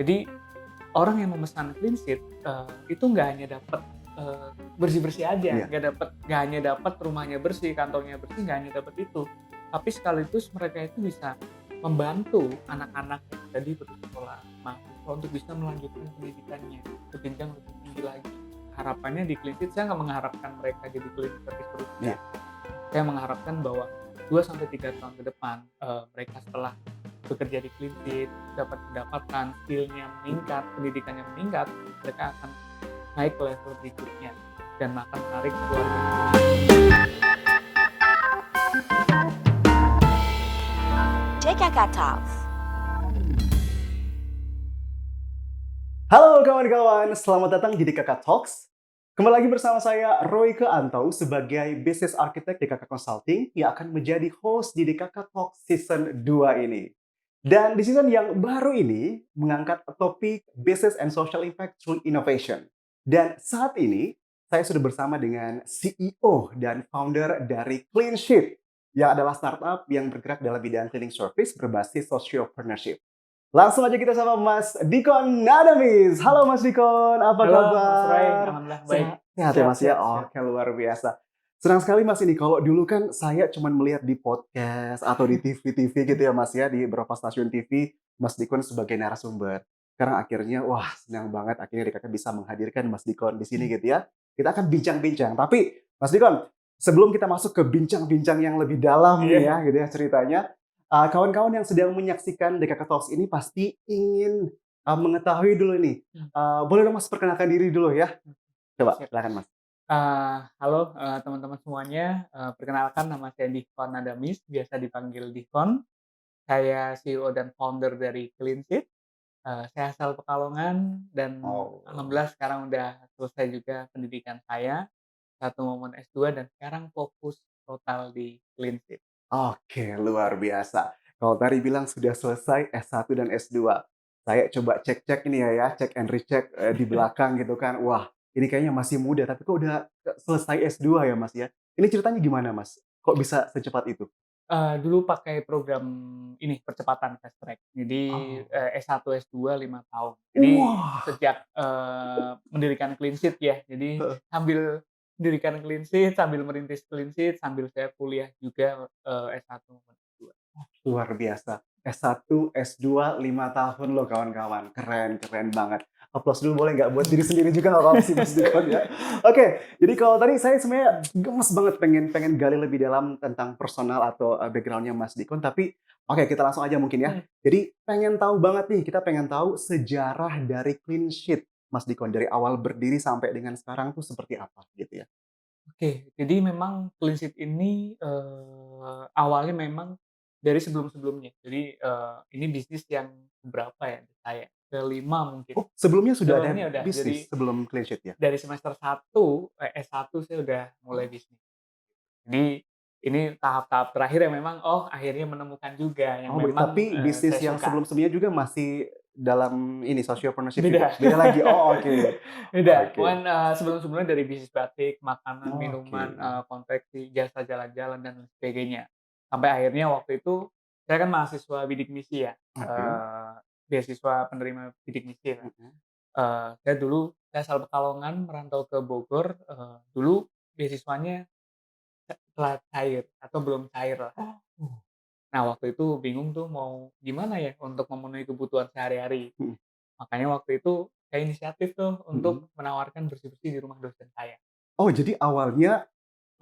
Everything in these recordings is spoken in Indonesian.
Jadi orang yang memesan clean sheet, itu nggak hanya dapat, bersih-bersih aja, Iya, nggak hanya dapat rumahnya bersih, kantongnya bersih, nggak hanya dapat itu. Tapi sekaligus mereka itu bisa membantu anak-anak yang tadi putus sekolah, mahasiswa untuk bisa melanjutkan pendidikannya ke jenjang lebih tinggi lagi. Harapannya di clean sheet, saya nggak mengharapkan mereka jadi clean service terus, iya. enggak. Saya mengharapkan bahwa 2 sampai 3 tahun ke depan, mereka setelah bekerja di Cleanseed, dapat pendapatan, skill-nya meningkat, pendidikannya meningkat, mereka akan naik ke level berikutnya dan akan menarik keluarga. JKK Talks. Halo kawan-kawan, selamat datang di DKK Talks. Kembali lagi bersama saya, Roy Keantau, sebagai Business Architect DKK Consulting yang akan menjadi host di DKK Talks Season 2 ini. Dan di season yang baru ini, mengangkat topik Business and Social Impact through Innovation. Dan saat ini, saya sudah bersama dengan CEO dan founder dari Clean Sheet, yang adalah startup yang bergerak dalam bidang cleaning service berbasis sociopreneurship. Langsung aja kita sama Mas Dikon Nadamis. Halo Mas Dikon, apa Halo Mas Roy, kabar? alhamdulillah baik. Sehat ya Sehat Mas ya? sehat sehat. Oke, luar biasa. Senang sekali Mas ini. Kalau dulu kan saya cuma melihat di podcast atau di TV-TV gitu ya Mas ya, di beberapa stasiun TV, Mas Dikon sebagai narasumber. Sekarang akhirnya, wah senang banget akhirnya Kakak bisa menghadirkan Mas Dikon di sini gitu ya. Kita akan bincang-bincang. Tapi Mas Dikon, sebelum kita masuk ke bincang-bincang yang lebih dalam nih ya Iya. gitu ya ceritanya, kawan-kawan yang sedang menyaksikan DKK Talks ini pasti ingin mengetahui dulu nih. Boleh dong Mas perkenalkan diri dulu ya? Coba Siap. silakan Mas. Halo, teman-teman semuanya, perkenalkan nama saya Dikon Nadamis, biasa dipanggil Dikon. Saya CEO dan founder dari Cleanseed. Saya asal Pekalongan dan Oh, alhamdulillah sekarang udah selesai juga pendidikan saya, satu momen S2 dan sekarang fokus total di Cleanseed. oke, luar biasa. Kalau tadi bilang sudah selesai S1 dan S2. Saya coba cek-cek ini ya, cek and recheck di belakang gitu kan. Wah, ini kayaknya masih muda, tapi kok udah selesai S2 ya Mas ya? Ini ceritanya gimana Mas? Kok bisa secepat itu? Dulu pakai program ini percepatan fast track. Jadi, Oh. S1, S2 5 tahun. Jadi Wah. sejak, mendirikan Cleanseed ya, jadi sambil mendirikan Cleanseed, sambil merintis Cleanseed, sambil saya kuliah juga, S1 maupun S2. Luar biasa. S1, S2, 5 tahun loh kawan-kawan. Keren, keren banget. Aplaus dulu boleh nggak? Buat diri sendiri juga nggak apa-apa sih Mas Dikon ya. Oke, jadi kalau tadi saya sebenarnya gemes banget pengen pengen gali lebih dalam tentang personal atau background-nya Mas Dikon. Tapi oke, kita langsung aja mungkin ya. Mhm. Jadi pengen tahu banget nih, kita pengen tahu sejarah dari Clean Sheet Mas Dikon. Dari awal berdiri sampai dengan sekarang tuh seperti apa gitu ya. Oke, jadi memang Cleanseed ini, awalnya memang dari sebelum-sebelumnya. Jadi, ini bisnis yang berapa ya di saya, kelima mungkin. Oh, sebelumnya sudah ada Sebelumnya udah, jadi bisnis sebelum Clean Sheet ya? dari semester satu S1 saya udah mulai bisnis. Jadi ini tahap-tahap terakhir yang memang, oh akhirnya menemukan juga yang Oh, memang, tapi bisnis saya yang suka. sebelum-sebelumnya juga masih dalam ini, sociopreneurship juga? Beda. Beda lagi? Oh, oke. Beda, Oke. cuman, sebelum-sebelumnya dari bisnis batik, makanan, Oke. minuman, konveksi, jasa jalan-jalan, dan lain sebagainya. Sampai akhirnya waktu itu, saya kan mahasiswa bidik misi ya, Oke. beasiswa penerima bidik misi lah. Mhm. Saya asal Pekalongan merantau ke Bogor, dulu beasiswanya telah cair atau belum cair lah. Oh. Nah waktu itu bingung tuh mau gimana ya untuk memenuhi kebutuhan sehari-hari. Mhm Makanya waktu itu saya inisiatif tuh mhm. untuk menawarkan bersih-bersih di rumah dosen saya. Oh, jadi awalnya,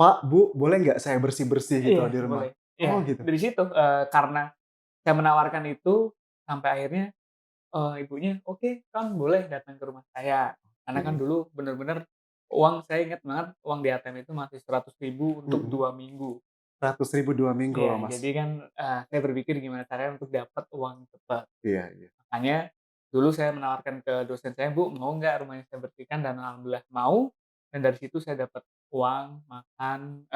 "Pak, Bu, boleh nggak saya bersih-bersih gitu Iya, di rumah?" boleh. Oh, Iya, gitu? dari situ, karena saya menawarkan itu sampai akhirnya, ibunya, "Oke, Kang, boleh datang ke rumah saya." Karena kan Oke. dulu bener-bener uang saya ingat banget uang di ATM itu masih 100.000 untuk Mhm. 2 minggu. 100.000 2 minggu Iya, loh, Mas. jadi kan, saya berpikir gimana caranya untuk dapat uang cepat. Iya iya. Makanya dulu saya menawarkan ke dosen saya, "Bu, mau nggak rumahnya saya bersihkan?" Dan alhamdulillah mau, dan dari situ saya dapat uang, makan,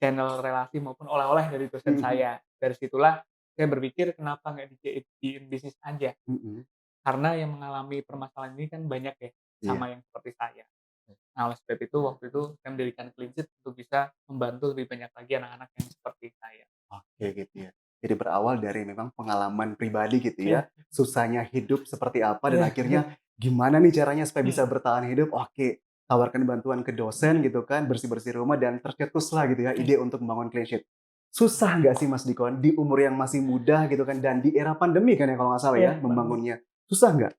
channel relasi maupun oleh-oleh dari dosen Mhm saya. Dari situlah saya berpikir kenapa nggak dijadiin bisnis aja, mhm. karena yang mengalami permasalahan ini kan banyak ya, Iya. sama yang seperti saya. Nah, oleh sebab itu waktu itu saya mendirikan Cleanseed untuk bisa membantu lebih banyak lagi anak-anak yang seperti saya. Oke, gitu ya. Jadi berawal dari memang pengalaman pribadi gitu Iya ya, susahnya hidup seperti apa dan iya, akhirnya gimana nih caranya supaya bisa mhm bertahan hidup, oke, tawarkan bantuan ke dosen mhm, gitu kan, bersih-bersih rumah dan tercetuslah gitu ya iya, ide untuk membangun clean sheet. Susah nggak sih Mas Dikon di umur yang masih muda gitu kan dan di era pandemi kan ya kalau nggak salah ya iya, pandemi. membangunnya, susah nggak?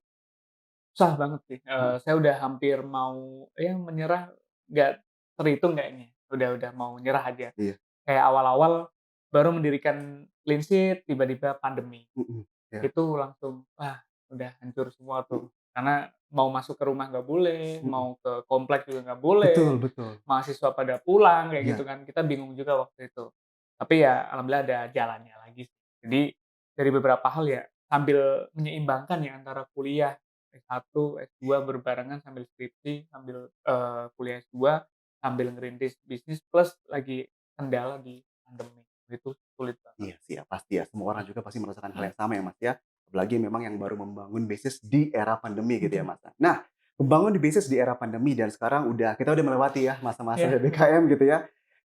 Susah banget sih, Mhm, saya udah hampir mau ya menyerah, nggak terhitung kayaknya, udah mau nyerah aja. iya, Kayak awal-awal baru mendirikan Clean Sheet, tiba-tiba pandemi. mhm, iya, Itu langsung, wah udah hancur semua mhm tuh. Karena mau masuk ke rumah nggak boleh, mhm, mau ke komplek juga nggak boleh, betul betul, mahasiswa pada pulang, kayak gitu iya kan. Kita bingung juga waktu itu. Tapi ya alhamdulillah ada jalannya lagi sih. Jadi dari beberapa hal ya sambil menyeimbangkan ya antara kuliah S1, S2 berbarengan sambil skripsi, sambil, kuliah S2, sambil ngerintis bisnis plus lagi kendala di pandemi. Itu sulit banget. iya sih ya, pasti ya, semua orang juga pasti merasakan hal yang sama ya Mas ya, apalagi memang yang baru membangun bisnis di era pandemi gitu ya Mhm. Mas. Nah, membangun di bisnis di era pandemi dan sekarang kita udah melewati ya masa-masa Iya, betul. PPKM gitu ya.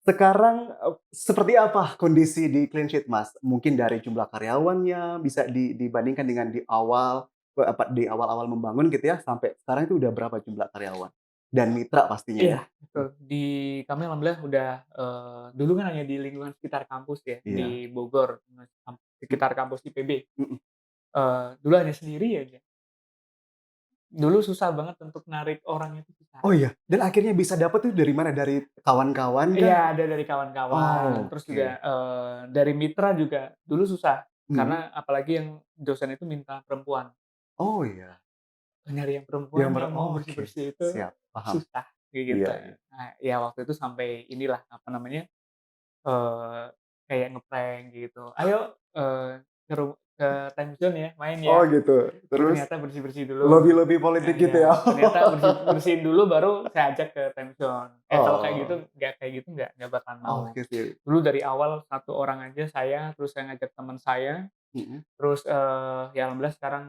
Sekarang, seperti apa kondisi di Clean Sheet, Mas? Mungkin dari jumlah karyawannya bisa dibandingkan dengan di awal, di awal-awal membangun gitu ya, sampai sekarang itu udah berapa jumlah karyawan? Dan mitra pastinya Iya, ya? betul. Di kami alhamdulillah udah, dulu kan hanya di lingkungan sekitar kampus ya, Iya, di Bogor, mhm sekitar kampus IPB. mhm. Dulu hanya sendiri aja. Dulu susah banget untuk narik orang itu susah. Oh iya? Dan akhirnya bisa dapat tuh dari mana? Dari kawan-kawan kah? Iya, ada dari kawan-kawan, terus juga, Oke. dari mitra juga dulu susah, Mhm. karena apalagi yang dosen itu minta perempuan. Oh iya. Nyari yang Yang perempuan yang mau oke, bersih-bersih itu siap, paham. susah, kayak gitu. Iya iya. Nah, ya waktu itu sampai inilah, apa namanya, Eee, kayak nge-prank gitu, "Ayo, ke time zone ya, main Oh ya." gitu. Terus Ternyata bersih-bersih dulu. lobby-lobby politik gitu ya? Iya, ternyata bersihin dulu baru saya ajak ke time zone. Kalau kayak gitu Oh, nggak bakalan mau. oke sih. Dulu dari awal satu orang aja saya, terus saya ngajak teman saya, Mhm terus, ya alhamdulillah sekarang,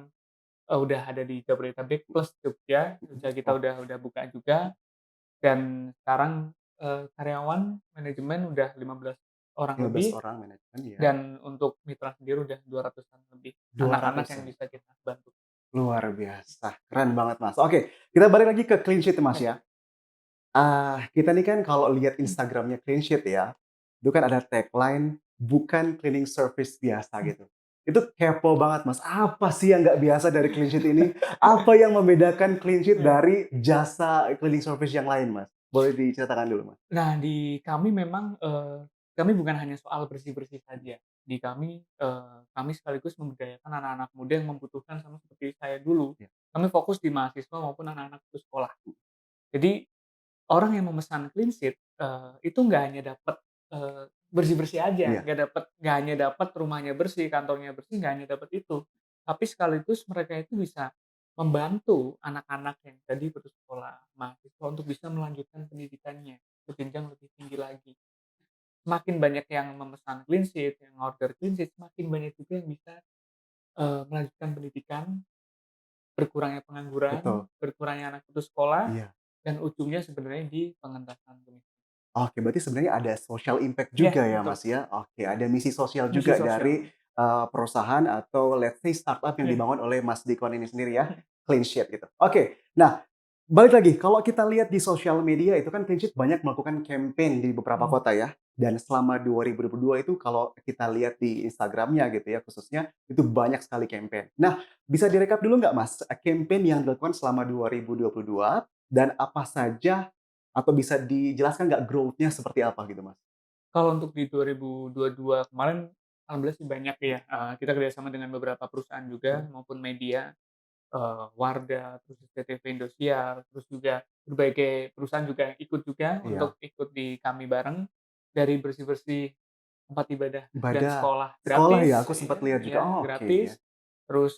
udah ada di Jabodetabek plus Jogja. mhm. Jogja kita Oh, udah buka juga dan sekarang, karyawan manajemen udah 15 orang 15 lebih. orang manajemen ya, Dan untuk mitra sendiri udah 200-an lebih, anak-anak yang 200-an. bisa kita bantu. Luar biasa, keren banget Mas. Oke, kita balik lagi ke clean sheet Mas Oke, ya. Kita nih kan kalau lihat mhm Instagram-nya clean sheet ya, itu kan ada tagline, "Bukan cleaning service biasa," mhm. gitu. Itu kepo banget Mas, apa sih yang nggak biasa dari clean sheet ini? Apa yang membedakan clean sheet Iya. dari jasa cleaning service yang lain Mas? Boleh diceritakan dulu Mas? Nah, di kami memang, kami bukan hanya soal bersih-bersih saja. Di kami, kami sekaligus memberdayakan anak-anak muda yang membutuhkan sama seperti saya dulu. Iya. Kami fokus di mahasiswa maupun anak-anak putus sekolah. Jadi, orang yang memesan clean sheet, itu nggak hanya dapat, bersih-bersih aja, Iya, nggak hanya dapat rumahnya bersih, kantongnya bersih, nggak hanya dapat itu. Tapi sekaligus mereka itu bisa membantu anak-anak yang tadi putus sekolah, mahasiswa untuk bisa melanjutkan pendidikannya ke jenjang lebih tinggi lagi. Semakin banyak yang memesan clean sheet, yang order clean sheet, semakin banyak juga yang bisa, melanjutkan pendidikan, berkurangnya pengangguran, betul. berkurangnya anak putus sekolah, Iya. dan ujungnya sebenarnya di pengentasan kemiskinan. Oke, berarti sebenarnya ada social impact Iya, juga ya, betul. Mas, ya? Oke, ada misi sosial Misi juga dari, sosial. perusahaan atau let's say startup yang Iya. dibangun oleh Mas Dikon ini sendiri ya, Clean Sheet gitu. Oke, nah balik lagi, kalau kita lihat di sosial media itu kan Clean Sheet banyak melakukan campaign di beberapa Mhm. kota ya, dan selama 2022 itu kalau kita lihat di Instagram-nya gitu ya khususnya, itu banyak sekali campaign. Nah, bisa direkap dulu nggak Mas, campaign yang dilakukan selama 2022 dan apa saja atau bisa dijelaskan nggak growth-nya seperti apa gitu, Mas? Kalau untuk di 2022 kemarin, alhamdulillah sih banyak ya, kita kerjasama dengan beberapa perusahaan juga Mhm. maupun media, Wardah, terus SCTV Indosiar, terus juga berbagai perusahaan juga ikut juga Iya. untuk ikut di kami bareng, dari bersih-bersih tempat ibadah dan Ibadah, sekolah sekolah ya? gratis, Aku sempat ya lihat juga. ya Oh, oke, iya. gratis. Terus,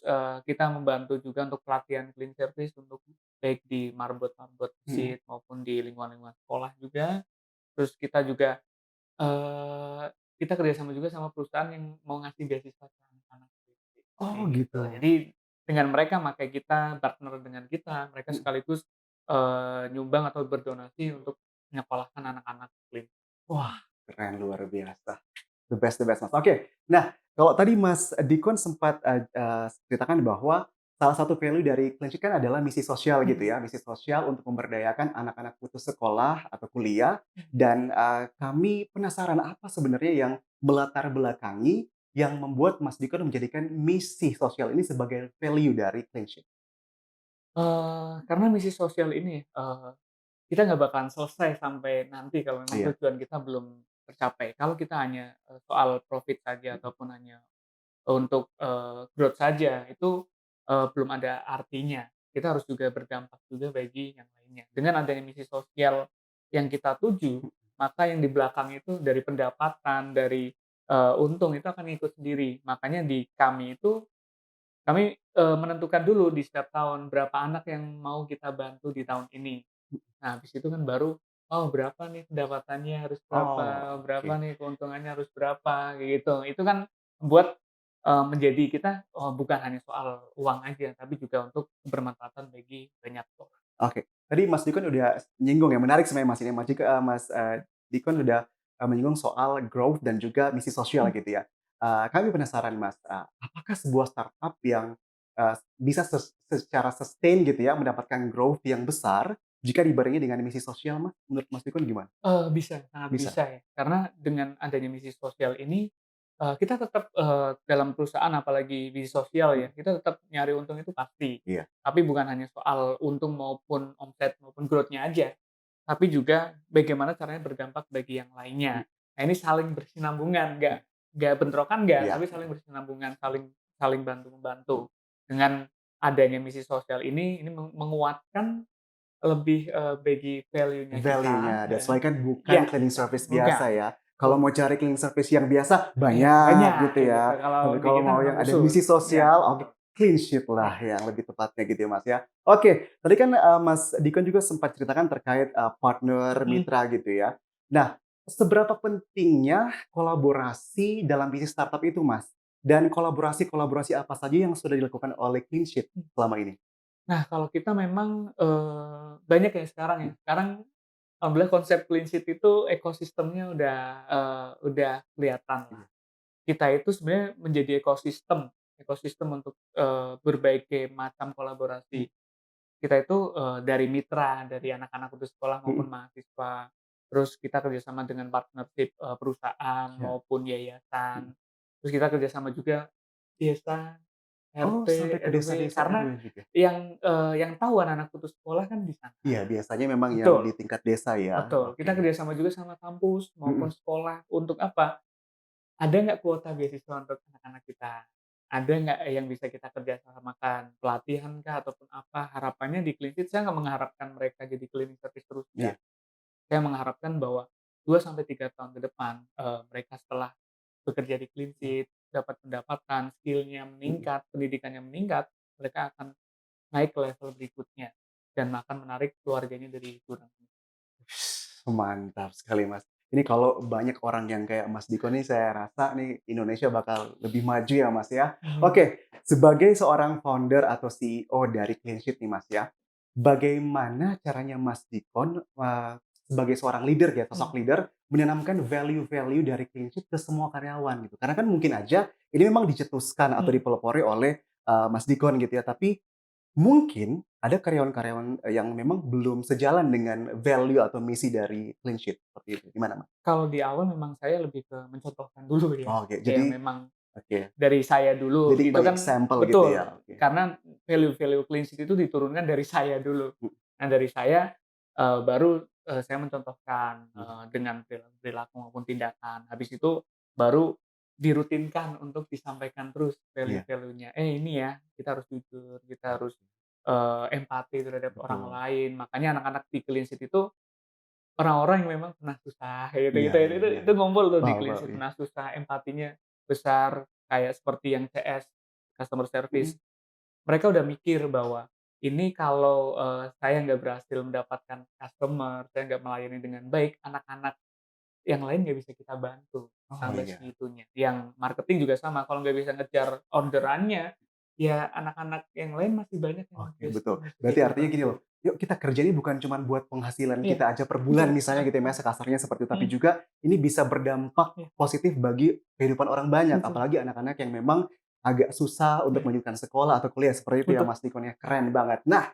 kita membantu juga untuk pelatihan clean service untuk baik di marbot-marbot Mhm. masjid maupun di lingkungan-lingkungan sekolah juga. Terus kita juga, kita kerjasama juga sama perusahaan yang mau ngasih beasiswa ke anak-anak kayak Oh, gitu. gitu. Jadi dengan mereka makanya kita partner dengan kita, mereka Mhm. sekaligus, nyumbang atau berdonasi untuk menyekolahkan anak-anak clean. Wah, keren luar biasa. The best, Mas. Oke. Nah, kalau tadi Mas Dikon sempat, ceritakan bahwa salah satu value dari Clean Sheet kan adalah misi sosial gitu Mhm, ya, misi sosial untuk memberdayakan anak-anak putus sekolah atau kuliah dan, kami penasaran apa sebenarnya yang melatar belakangi yang membuat Mas Dikon menjadikan misi sosial ini sebagai value dari Clean Sheet? karena misi sosial ini, kita nggak bakalan selesai sampai nanti kalau memang Iya. tujuan kita belum tercapai. Kalau kita hanya, soal profit saja ataupun hanya untuk, growth saja, itu, belum ada artinya. Kita harus juga berdampak juga bagi yang lainnya. Dengan adanya misi sosial yang kita tuju, maka yang di belakang itu dari pendapatan, dari, untung itu akan ikut sendiri. Makanya di kami itu, kami, menentukan dulu di setiap tahun berapa anak yang mau kita bantu di tahun ini. Nah, habis itu kan baru, oh berapa nih pendapatannya harus Oh, berapa, berapa oke. nih keuntungannya harus berapa, kayak gitu. Itu kan membuat, menjadi kita, oh bukan hanya soal uang aja, tapi juga untuk kebermanfaatan bagi banyak orang. Oke. Tadi Mas Dikon udah nyinggung ya, menarik sebenarnya Mas ini, Dikon udah, menyinggung soal growth dan juga misi sosial Mhm. gitu ya. Kami penasaran Mas, apakah sebuah startup yang, bisa secara sustain gitu ya, mendapatkan growth yang besar, jika dibarengi dengan misi sosial Mas? Menurut Mas Dikon gimana? Bisa, sangat Bisa? bisa ya. Karena dengan adanya misi sosial ini, kita tetap, dalam perusahaan apalagi misi sosial Mhm, ya, kita tetap nyari untung itu pasti. iya. Tapi bukan hanya soal untung maupun omset maupun growth-nya aja, tapi juga bagaimana caranya berdampak bagi yang lainnya. Mhm, Nah ini saling berkesinambungan, mhm. nggak bentrokan nggak, Iya, tapi saling berkesinambungan, saling saling bantu-membantu. Dengan adanya misi sosial ini menguatkan lebih, bagi value-nya kita, value-nya, that's why kan bukan iya, cleaning service bukan, biasa ya. Kalau betul, mau cari cleaning service yang biasa, iya banyak banyak gitu kayak gitu, ya. kalau Tapi di kalau kita mau memang yang ada khusus, misi iya sosial, oke, betul, clean sheet lah iya, yang lebih tepatnya gitu ya, Mas ya. Oke, tadi kan, Mas Dikon juga sempat ceritakan terkait, partner, mhm. mitra gitu ya. Nah, seberapa pentingnya kolaborasi dalam bisnis startup itu, Mas? Dan kolaborasi-kolaborasi apa saja yang sudah dilakukan oleh Clean Sheet selama ini? Nah kalau kita memang, banyak ya sekarang ya, Mhm, sekarang alhamdulillah konsep clean sheet itu ekosistemnya udah kelihatan lah. iya, Kita itu sebenarnya menjadi ekosistem ekosistem untuk, berbagai macam kolaborasi. mhm, Kita itu, dari mitra, dari anak-anak putus sekolah mhm, maupun mahasiswa, terus kita kerjasama dengan partnership, perusahaan iya, maupun mhm. yayasan, terus kita kerjasama juga desa, Oh, RT, sampai ke RW, desa-desa karena RW juga? yang tahu anak-anak putus sekolah kan di sana. Iya, biasanya memang yang di Betul tingkat desa ya? betul, Oke. kita kerjasama juga sama kampus maupun Mhm. sekolah, untuk apa? Ada nggak kuota beasiswa untuk anak-anak kita? Ada nggak yang bisa kita kerjasamakan? Pelatihan kah ataupun apa? Harapannya di Cleanseed saya nggak mengharapkan mereka jadi cleaning service terus, Iya. enggak. Saya mengharapkan bahwa 2 sampai 3 tahun ke depan, mereka setelah bekerja di Cleanseed, dapat pendapatan, skill-nya Mhm. meningkat, pendidikannya meningkat, mereka akan naik ke level berikutnya dan akan menarik keluarganya dari jurang. Mantap sekali, Mas. Ini kalau banyak orang yang kayak Mas Diko nih, saya rasa nih Indonesia bakal lebih maju ya, Mas, ya. Mhm. Oke, sebagai seorang founder atau CEO dari Clean Sheet nih, Mas, ya, bagaimana caranya Mas Dikon, sebagai seorang leader ya, sosok Mhm. leader, menanamkan value-value dari Clean Sheet ke semua karyawan gitu? Karena kan mungkin aja ini memang dicetuskan atau Mhm. dipelopori oleh, Mas Dikon gitu ya, tapi mungkin ada karyawan-karyawan, yang memang belum sejalan dengan value atau misi dari Clean Sheet, seperti itu. Gimana, Mas? Kalau di awal memang saya lebih ke mencontohkan dulu ya, Oke, kayak jadi memang oke, dari saya dulu, jadi itu by kan example gitu betul, ya? Oke. karena value-value clean sheet itu diturunkan dari saya dulu. Mhm, Nah dari saya, baru, saya mencontohkan, mhm, dengan perilaku maupun tindakan. Habis itu baru dirutinkan untuk disampaikan terus iya, value-value-nya, ini ya, kita harus jujur, kita harus, oke, empati terhadap orang betul. lain. Makanya anak-anak di clean sheet itu orang-orang yang memang pernah susah, kayak Iya gitu-gitu, iya iya itu iya. ngumpul tuh di Paham Clean paham, Sheet, iya. pernah susah, empatinya besar, kayak seperti yang CS, customer Mhm, service. Mereka udah mikir bahwa, ini kalau, saya nggak berhasil mendapatkan customer, saya nggak melayani dengan baik, anak-anak yang lain nggak bisa kita bantu, oh sampai iya, segitunya. Yang marketing juga sama, kalau nggak bisa ngejar orderannya, ya anak-anak yang lain masih banyak yang oke bisa betul. bisa Berarti kita artinya gini loh, bantu. yuk kita kerja ini bukan cuma buat penghasilan Iya, kita aja per bulan betul. misalnya gitu ya, Mas, kasarnya seperti itu, tapi Mhm, juga ini bisa berdampak iya, positif bagi kehidupan orang banyak, betul. apalagi anak-anak yang memang agak susah untuk Iya, melanjutkan sekolah atau kuliah, seperti itu ya, betul. Mas Dikon ya, keren banget. Nah,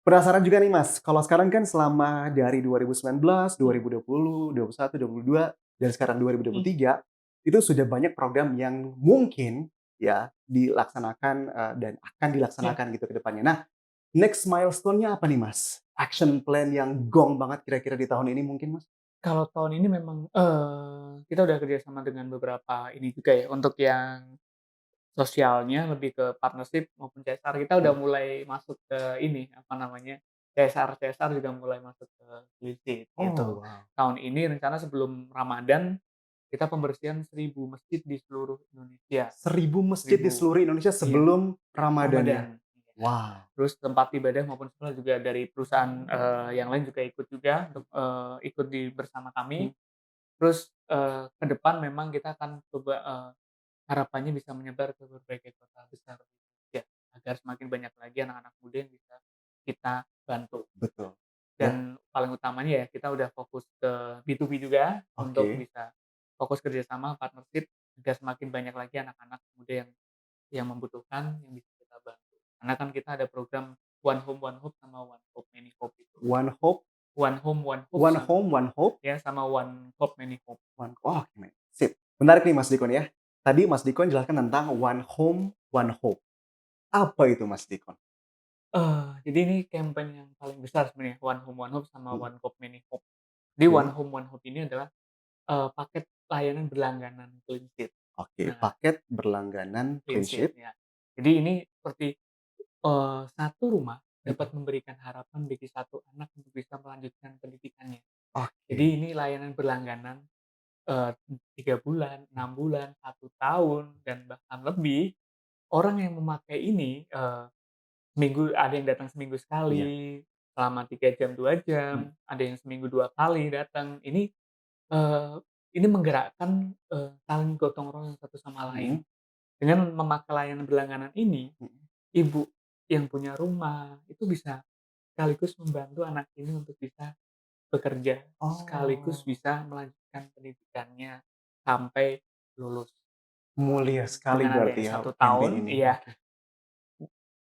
penasaran juga nih, Mas, kalau sekarang kan selama dari 2019, Mhm, 2020, 21, 22, dan sekarang mhm, 2023, itu sudah banyak program yang mungkin ya dilaksanakan, dan akan iya. dilaksanakan gitu ke depannya. Nah, next milestone-nya apa nih, Mas? Action plan yang gong banget kira-kira di tahun ini mungkin, Mas? Kalau tahun ini memang, kita udah kerjasama dengan beberapa ini juga ya, untuk yang sosialnya lebih ke partnership maupun CSR, kita udah Mhm. mulai masuk ke ini, apa namanya, CSR juga mulai masuk ke Listed Oh, gitu. wow. Tahun ini rencana sebelum Ramadan kita pembersihan 1.000 masjid di seluruh Indonesia, 1.000 masjid di 1.000, seluruh Indonesia iya, sebelum Ramadan ya? Ramadan, iya. Wow. Terus tempat ibadah maupun sekolah juga dari perusahaan, yang lain juga ikut juga untuk, ikut bersama Mhm. kami. Terus, ke depan memang kita akan coba, harapannya bisa menyebar ke berbagai kota besar di Indonesia, agar semakin banyak lagi anak-anak muda yang bisa kita bantu. Betul. Ya, Dan paling utamanya ya kita udah fokus ke B2B juga untuk oke. bisa fokus kerjasama partnership agar semakin banyak lagi anak-anak muda yang membutuhkan yang bisa kita bantu. Karena kan kita ada program One Home sama One Hope Many Hope itu. One hope, One Hope one home, one hope, sama One Hope Many Hope. oh, oke, sip. Menarik nih, Mas Dikon ya. Tadi Mas Dikon jelaskan tentang one home, one hope. Apa itu, Mas Dikon? Jadi ini campaign yang paling besar sebenarnya One Hope sama Mhm, One Hope Many Hope. Jadi oke. One Hope ini adalah, paket layanan berlangganan Clean Sheet. Oke, Nah, paket berlangganan Clean clean Sheet sheet. ya. Jadi ini seperti, satu rumah Mhm. dapat memberikan harapan bagi satu anak untuk bisa melanjutkan pendidikannya. Jadi Oke. ini layanan berlangganan, eee, 3 bulan, 6 bulan, 1 tahun, dan bahkan lebih. Orang yang memakai ini, seminggu ada yang datang seminggu Iya. sekali, selama 3 jam, 2 Mhm. jam, ada yang seminggu 2 kali datang. Eee, ini menggerakkan, saling gotong royong satu sama lain. Mhm. Dengan memakai layanan berlangganan ini, Mhm. ibu yang punya rumah itu bisa sekaligus membantu anak ini untuk bisa bekerja, sekaligus Oh, bisa melanjutkan pendidikannya sampai lulus. mulia sekali Dengan berarti adanya ya 1 tahun, campaign ini. iya, Oke.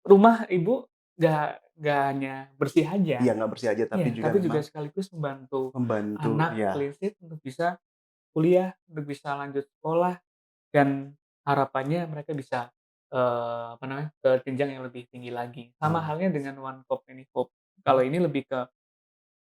rumah ibu nggak hanya bersih aja. Iya, nggak bersih aja tapi Iya, juga tapi juga memang sekaligus membantu membantu anak ya. clean sheet untuk bisa kuliah, untuk bisa lanjut sekolah, dan harapannya mereka bisa, apa namanya, ke jenjang yang lebih tinggi lagi. Sama Oh. halnya dengan One Cup Many Hope. Mhm. Kalau ini lebih ke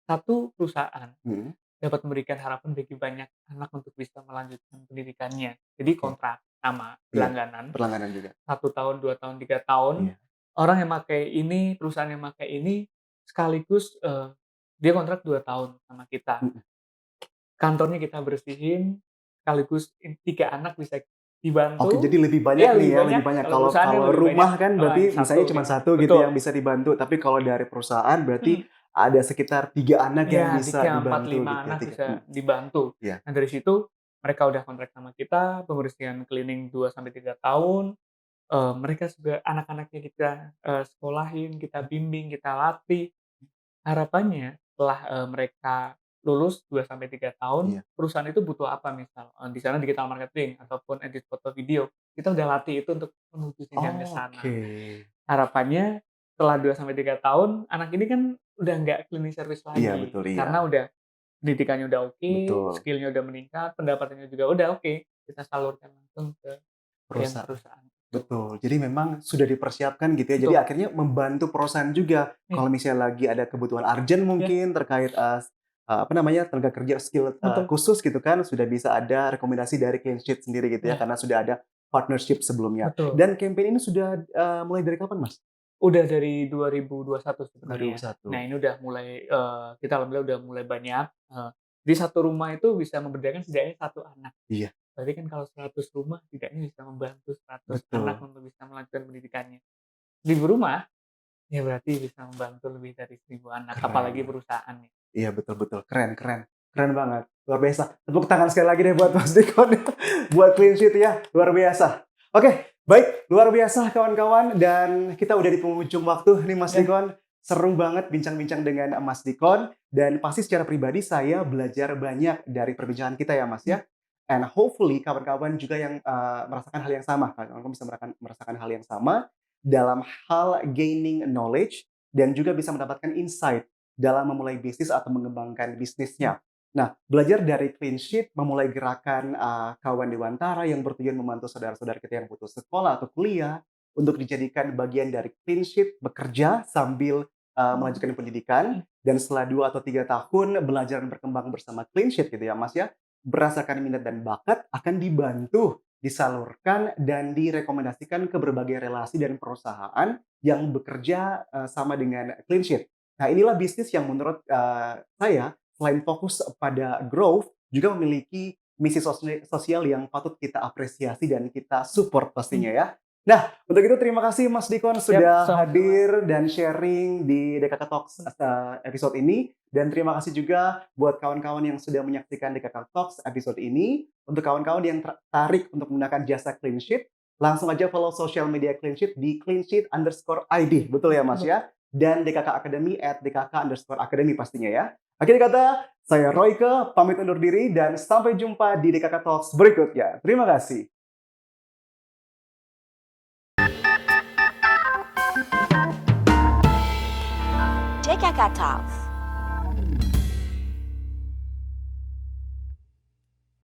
satu perusahaan Mhm. dapat memberikan harapan bagi banyak anak untuk bisa melanjutkan pendidikannya. Jadi Oke. kontrak sama Iya, berlangganan, berlangganan juga. 1 tahun, 2 tahun, 3 tahun, Iya. orang yang pakai ini, perusahaan yang pakai ini sekaligus, dia kontrak 2 tahun sama kita. Mhm. Kantornya kita bersihin, sekaligus 3 anak bisa Oke, dibantu. jadi lebih banyak Ya nih lebih ya, lebih banyak, banyak. kalau Kalau perusahaannya kalau lebih banyak, rumah kan yang berarti misalnya satu cuma gitu. satu gitu yang Betul, bisa dibantu, tapi kalau dari perusahaan berarti mhm, ada sekitar 3 anak yang iya bisa 3, 4, dibantu 5 gitu ya, anak 3. bisa dibantu. Iya. Nah dari situ mereka udah kontrak sama kita, pembersihan cleaning 2 sampai 3 tahun, mereka juga anak-anaknya kita, sekolahin, kita bimbing, kita latih. Harapannya setelah, mereka lulus 2 sampai 3 tahun, Iya. perusahaan itu butuh apa misal, di sana digital marketing ataupun edit foto video, kita udah latih itu untuk menuju jenjang ke sana. Oke. Harapannya setelah 2 sampai 3 tahun, anak ini kan udah nggak cleaning service Iya lagi, betul, iya. karena udah pendidikannya udah oke, Betul. skill-nya udah meningkat, pendapatannya juga udah oke, kita salurkan langsung ke yang Perusahaan. perusahaan itu. Betul, jadi memang sudah dipersiapkan gitu ya, jadi Betul, akhirnya membantu perusahaan juga. iya, Kalau misalnya lagi ada kebutuhan urgent iya, mungkin terkait, apa namanya, tenaga kerja skill, betul, khusus gitu kan, sudah bisa ada rekomendasi dari Clean Sheet sendiri gitu ya, iya, karena sudah ada partnership sebelumnya. betul. Dan campaign ini sudah, mulai dari kapan, Mas? Udah dari 2021 sebenarnya. Nah 2021. ini udah mulai, kita alhamdulillah udah mulai banyak, di satu rumah itu bisa memberdayakan setidaknya 1 anak. Iya, Berarti kan kalau 100 rumah setidaknya bisa membantu 100 anak betul, untuk bisa melanjutkan pendidikannya. 1.000 rumah, ya berarti bisa membantu lebih dari 1.000 anak, apalagi keren. perusahaan ya. Iya, betul betul, keren keren. Keren banget, luar biasa. Tepuk tangan sekali lagi deh buat Mas Dikon buat clean sheet ya, luar biasa. Oke, baik, luar biasa kawan-kawan dan kita udah di penghujung waktu nih Mas Ya, Dikon. Seru banget bincang-bincang dengan Mas Dikon, dan pasti secara pribadi saya belajar banyak dari perbincangan kita ya Mas Mmm, ya. And hopefully kawan-kawan juga yang merasakan hal yang sama, kawan-kawan bisa merasakan hal yang sama dalam hal gaining knowledge dan juga bisa mendapatkan insight dalam memulai bisnis atau mengembangkan mmm, bisnisnya. Nah, belajar dari clean sheet, memulai gerakan kawan Dewantara yang bertujuan membantu saudara-saudara kita yang putus sekolah atau kuliah untuk dijadikan bagian dari clean sheet, bekerja sambil melanjutkan pendidikan, mhm, dan setelah 2 atau 3 tahun belajar dan berkembang bersama clean sheet gitu ya Mas ya, berdasarkan minat dan bakat akan dibantu, disalurkan, dan direkomendasikan ke berbagai relasi dan perusahaan yang bekerja sama dengan clean sheet. Nah, inilah bisnis yang menurut saya selain fokus pada growth, juga memiliki misi sosial yang patut kita apresiasi dan kita support mmm. pastinya ya. Nah, untuk itu terima kasih Mas Dikon Siap, sudah sama-sama. hadir dan sharing di DKK Talks episode ini. Dan terima kasih juga buat kawan-kawan yang sudah menyaksikan DKK Talks episode ini. Untuk kawan-kawan yang tertarik untuk menggunakan jasa Clean Sheet, langsung aja follow social media Clean Sheet di cleansheet_id. Betul ya Mas ya? Dan DKK Academy @dkk_academy pastinya ya. Akhir kata, saya Royke, pamit undur diri dan sampai jumpa di DKK Talks berikutnya. Terima kasih. JKK Talks.